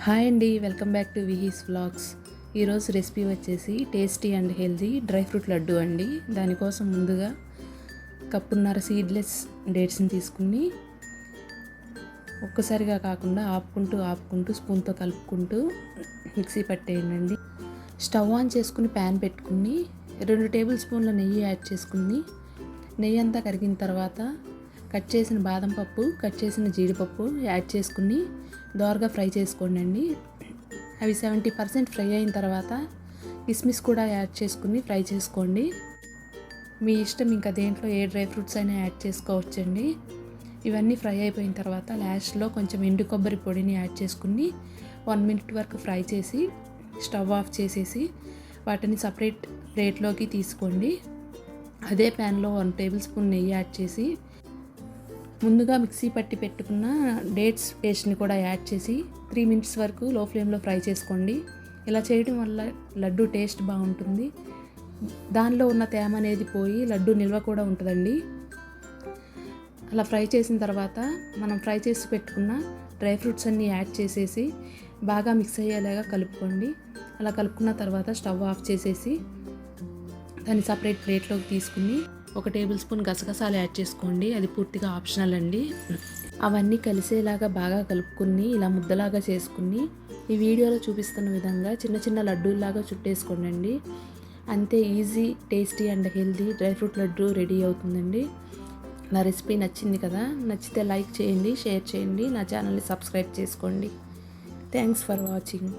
Hi అండి, welcome back to విహీస్ vlogs. ఈరోజు recipe వచ్చేసి tasty and healthy dry fruit laddu అండి. దానికోసం ముందుగా కప్పున్నర సీడ్లెస్ డేట్స్ని తీసుకుని ఒక్కసారిగా కాకుండా ఆపుకుంటూ స్పూన్తో కలుపుకుంటూ మిక్సీ పట్టేయండి. స్టవ్ ఆన్ చేసుకుని ప్యాన్ పెట్టుకుని 2 టేబుల్ స్పూన్ల నెయ్యి యాడ్ చేసుకుని నెయ్యి అంతా కరిగిన తర్వాత కట్ చేసిన బాదం పప్పు, కట్ చేసిన జీడిపప్పు యాడ్ చేసుకుని దోరగా ఫ్రై చేసుకోండి. అవి 70% ఫ్రై అయిన తర్వాత కిస్మిస్ కూడా యాడ్ చేసుకుని ఫ్రై చేసుకోండి. మీ ఇష్టం, ఇంకా దేంట్లో ఏ డ్రై ఫ్రూట్స్ అయినా యాడ్ చేసుకోవచ్చండి. ఇవన్నీ ఫ్రై అయిపోయిన తర్వాత లాస్ట్లో కొంచెం ఎండు కొబ్బరి పొడిని యాడ్ చేసుకుని 1 మినిట్ వరకు ఫ్రై చేసి స్టవ్ ఆఫ్ చేసేసి వాటిని సపరేట్ ప్లేట్లోకి తీసుకోండి. అదే ప్యాన్లో 1 టేబుల్ స్పూన్ నెయ్యి యాడ్ చేసి ముందుగా మిక్సీ పట్టి పెట్టుకున్న డేట్స్ పేస్ట్ని కూడా యాడ్ చేసి 3 మినిట్స్ వరకు లో ఫ్లేమ్లో ఫ్రై చేసుకోండి. ఇలా చేయడం వల్ల లడ్డు టేస్ట్ బాగుంటుంది. దానిలో ఉన్న తేమ అనేది పోయి లడ్డు నిల్వ కూడా ఉంటుందండి. అలా ఫ్రై చేసిన తర్వాత మనం ఫ్రై చేసి పెట్టుకున్న డ్రై ఫ్రూట్స్ అన్నీ యాడ్ చేసేసి బాగా మిక్స్ అయ్యేలాగా కలుపుకోండి. అలా కలుపుకున్న తర్వాత స్టవ్ ఆఫ్ చేసేసి దాన్ని సపరేట్ ప్లేట్లోకి తీసుకుని 1 టేబుల్ స్పూన్ గసగసాలు యాడ్ చేసుకోండి. అది పూర్తిగా ఆప్షనల్ అండి. అవన్నీ కలిసేలాగా బాగా కలుపుకుని ఇలా ముద్దలాగా చేసుకుని ఈ వీడియోలో చూపిస్తున్న విధంగా చిన్న చిన్న లడ్డూలాగా చుట్టేసుకోండి. అంతే, easy, tasty and healthy dry fruit laddu ready అవుతుందండి. నా రెసిపీ నచ్చింది కదా, నచ్చితే లైక్ చేయండి, షేర్ చేయండి, నా ఛానల్ని సబ్స్క్రైబ్ చేసుకోండి. Thanks for watching.